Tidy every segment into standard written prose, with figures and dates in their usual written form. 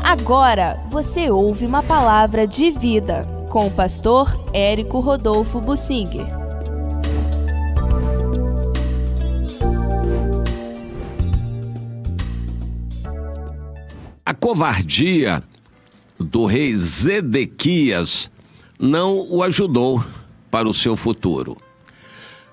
Agora você ouve uma palavra de vida com o pastor Érico Rodolfo Bussinger. A covardia do rei Zedequias não o ajudou para o seu futuro.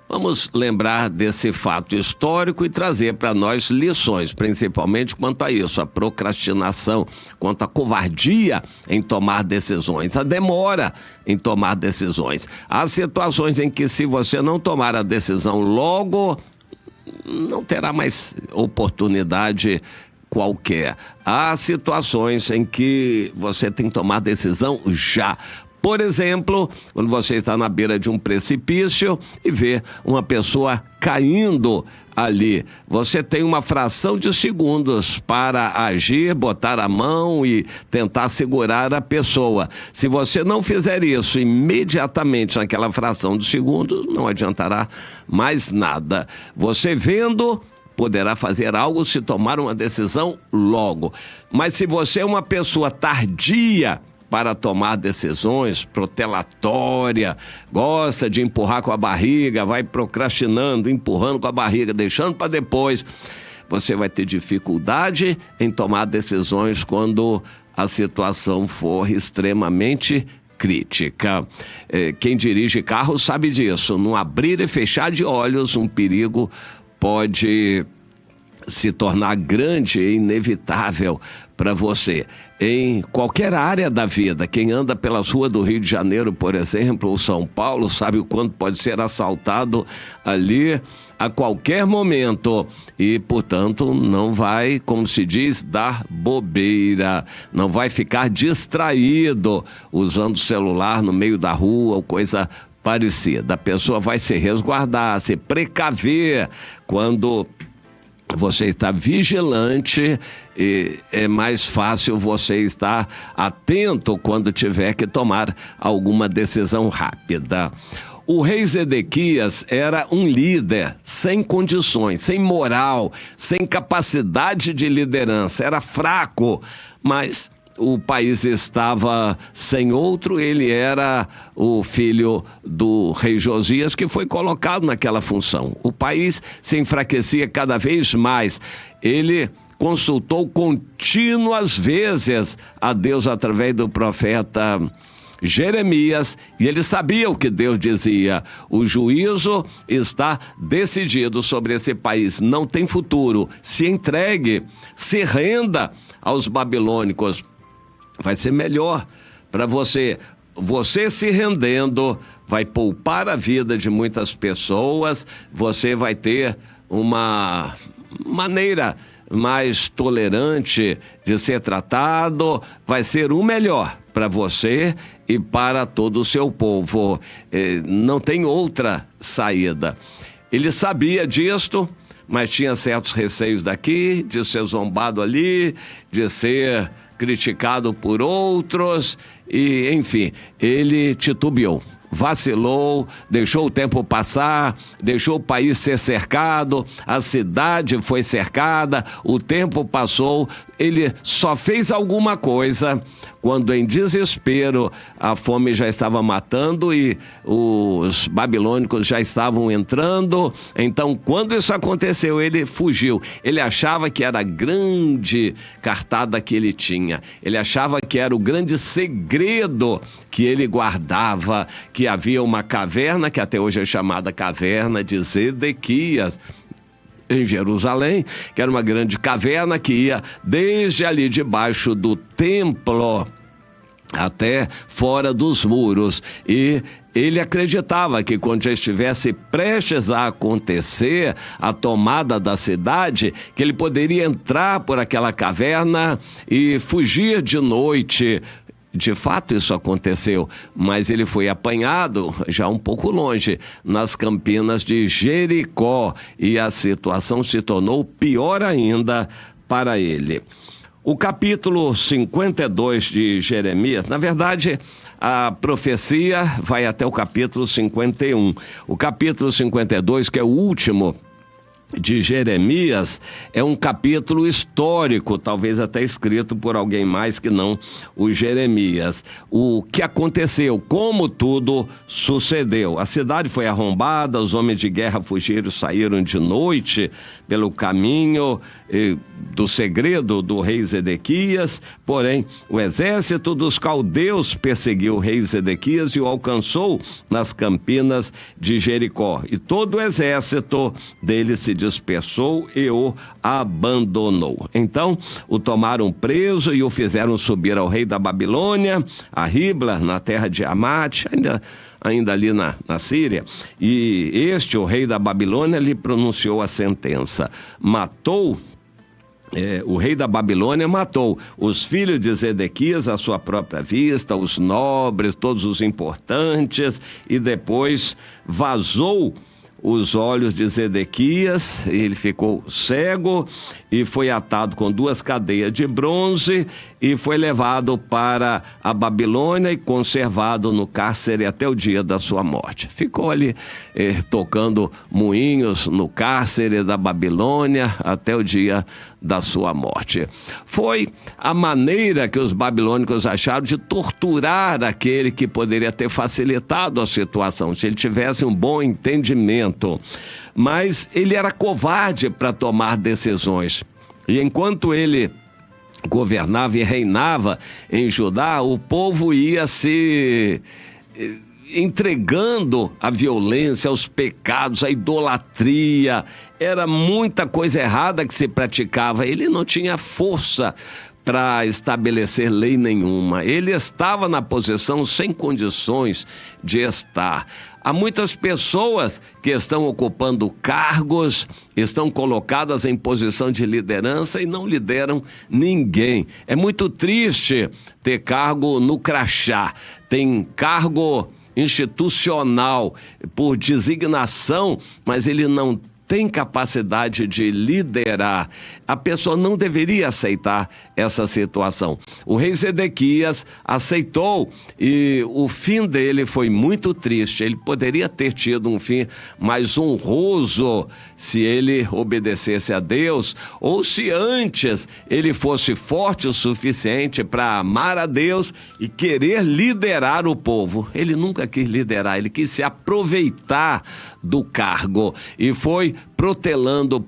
Vamos lembrar desse fato histórico e trazer para nós lições, principalmente quanto a isso, a procrastinação, quanto à covardia em tomar decisões, a demora em tomar decisões. Há situações em que, se você não tomar a decisão logo, não terá mais oportunidade qualquer. Há situações em que você tem que tomar decisão já. Por exemplo, quando você está na beira de um precipício e vê uma pessoa caindo ali, você tem uma fração de segundos para agir, botar a mão e tentar segurar a pessoa. Se você não fizer isso imediatamente naquela fração de segundos, não adiantará mais nada. Você vendo, poderá fazer algo se tomar uma decisão logo. Mas se você é uma pessoa tardia para tomar decisões, protelatória, gosta de empurrar com a barriga, vai procrastinando, empurrando com a barriga, deixando para depois, você vai ter dificuldade em tomar decisões quando a situação for extremamente crítica. Quem dirige carro sabe disso. No abrir e fechar de olhos, um perigo pode se tornar grande e inevitável para você. Em qualquer área da vida, quem anda pelas ruas do Rio de Janeiro, por exemplo, ou São Paulo, sabe o quanto pode ser assaltado ali a qualquer momento. E, portanto, não vai, como se diz, dar bobeira. Não vai ficar distraído usando o celular no meio da rua ou coisa parecida. A pessoa vai se resguardar, se precaver quando você está vigilante, e é mais fácil você estar atento quando tiver que tomar alguma decisão rápida. O rei Zedequias era um líder sem condições, sem moral, sem capacidade de liderança, era fraco, mas o país estava sem outro. Ele era o filho do rei Josias, que foi colocado naquela função. O país se enfraquecia cada vez mais. Ele consultou contínuas vezes a Deus através do profeta Jeremias, e ele sabia o que Deus dizia: o juízo está decidido sobre esse país, não tem futuro, se entregue, se renda aos babilônicos. Vai ser melhor para você. Você se rendendo vai poupar a vida de muitas pessoas, você vai ter uma maneira mais tolerante de ser tratado, vai ser o melhor para você e para todo o seu povo. Não tem outra saída. Ele sabia disto, mas tinha certos receios daqui, de ser zombado ali, de ser criticado por outros, e enfim, ele titubeou, vacilou, deixou o tempo passar, deixou o país ser cercado, a cidade foi cercada, o tempo passou, ele só fez alguma coisa quando, em desespero, a fome já estava matando e os babilônicos já estavam entrando. Então, quando isso aconteceu, ele fugiu. Ele achava que era a grande cartada que ele tinha, ele achava que era o grande segredo que ele guardava, que havia uma caverna, que até hoje é chamada Caverna de Zedequias, em Jerusalém, que era uma grande caverna que ia desde ali debaixo do templo até fora dos muros. E ele acreditava que, quando já estivesse prestes a acontecer a tomada da cidade, que ele poderia entrar por aquela caverna e fugir de noite. De fato, isso aconteceu, mas ele foi apanhado já um pouco longe, nas campinas de Jericó, e a situação se tornou pior ainda para ele. O capítulo 52 de Jeremias, na verdade, a profecia vai até o capítulo 51. O capítulo 52, que é o último de Jeremias é um capítulo histórico, talvez até escrito por alguém mais que não o Jeremias. O que aconteceu, como tudo sucedeu. A cidade foi arrombada, os homens de guerra fugiram, saíram de noite pelo caminho do segredo do rei Zedequias, porém o exército dos caldeus perseguiu o rei Zedequias e o alcançou nas campinas de Jericó. E todo o exército dele se dispersou e o abandonou. Então o tomaram preso e o fizeram subir ao rei da Babilônia, a Ribla, na terra de Amate, ainda ali na Síria, e este, o rei da Babilônia, lhe pronunciou a sentença. O rei da Babilônia matou os filhos de Zedequias à sua própria vista, os nobres, todos os importantes, e depois vazou os olhos de Zedequias, ele ficou cego e foi atado com 2 cadeias de bronze e foi levado para a Babilônia e conservado no cárcere até o dia da sua morte. Ficou ali tocando moinhos no cárcere da Babilônia até o dia da sua morte. Foi a maneira que os babilônicos acharam de torturar aquele que poderia ter facilitado a situação, se ele tivesse um bom entendimento. Mas ele era covarde para tomar decisões. E enquanto ele governava e reinava em Judá, o povo ia se entregando à violência, aos pecados, à idolatria. Era muita coisa errada que se praticava. Ele não tinha força para estabelecer lei nenhuma. Ele estava na posição sem condições de estar. Há muitas pessoas que estão ocupando cargos, estão colocadas em posição de liderança e não lideram ninguém. É muito triste ter cargo no crachá, tem cargo institucional por designação, mas ele não tem capacidade de liderar. A pessoa não deveria aceitar essa situação. O rei Zedequias aceitou e o fim dele foi muito triste. Ele poderia ter tido um fim mais honroso se ele obedecesse a Deus, ou se antes ele fosse forte o suficiente para amar a Deus e querer liderar o povo. Ele nunca quis liderar, ele quis se aproveitar do cargo e foi protelando,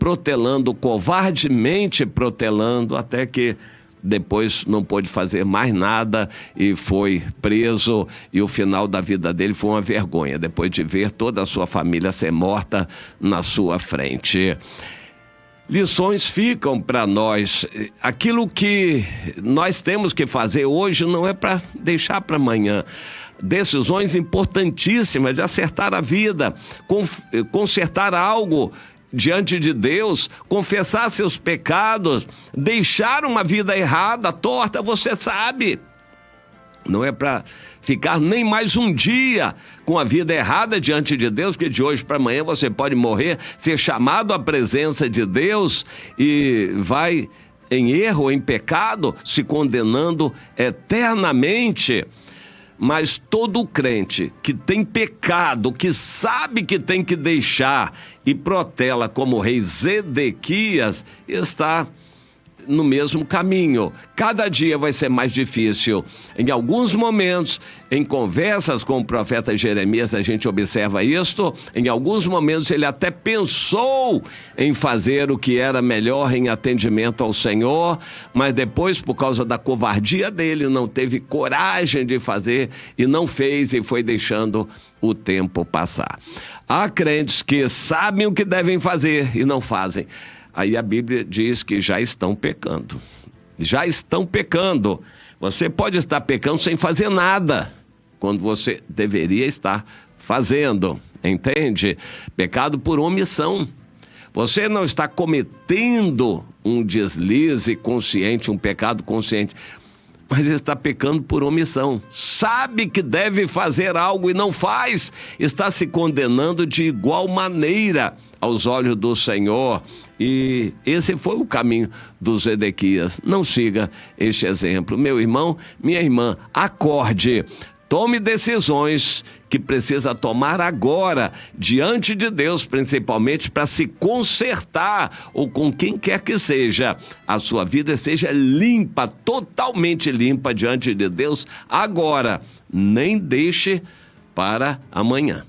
covardemente protelando, até que depois não pôde fazer mais nada e foi preso, e o final da vida dele foi uma vergonha, depois de ver toda a sua família ser morta na sua frente. Lições ficam para nós. Aquilo que nós temos que fazer hoje não é para deixar para amanhã. Decisões importantíssimas de acertar a vida, consertar algo diante de Deus, confessar seus pecados, deixar uma vida errada, torta, você sabe. Não é para ficar nem mais um dia com a vida errada diante de Deus, porque de hoje para amanhã você pode morrer, ser chamado à presença de Deus e vai em erro, em pecado, se condenando eternamente. Mas todo crente que tem pecado, que sabe que tem que deixar e protela como o rei Zedequias, está no mesmo caminho. Cada dia vai ser mais difícil. Em alguns momentos, em conversas com o profeta Jeremias, a gente observa isto. Em alguns momentos ele até pensou em fazer o que era melhor em atendimento ao Senhor, mas depois, por causa da covardia dele, não teve coragem de fazer e não fez e foi deixando o tempo passar. Há crentes que sabem o que devem fazer e não fazem. Aí a Bíblia diz que já estão pecando. Já estão pecando. Você pode estar pecando sem fazer nada, quando você deveria estar fazendo, entende? Pecado por omissão. Você não está cometendo um deslize consciente, um pecado consciente, mas está pecando por omissão. Sabe que deve fazer algo e não faz. Está se condenando de igual maneira aos olhos do Senhor. E esse foi o caminho dos Zedequias. Não siga este exemplo. Meu irmão, minha irmã, acorde. Tome decisões que precisa tomar agora, diante de Deus, principalmente para se consertar ou com quem quer que seja. A sua vida seja limpa, totalmente limpa diante de Deus agora. Nem deixe para amanhã.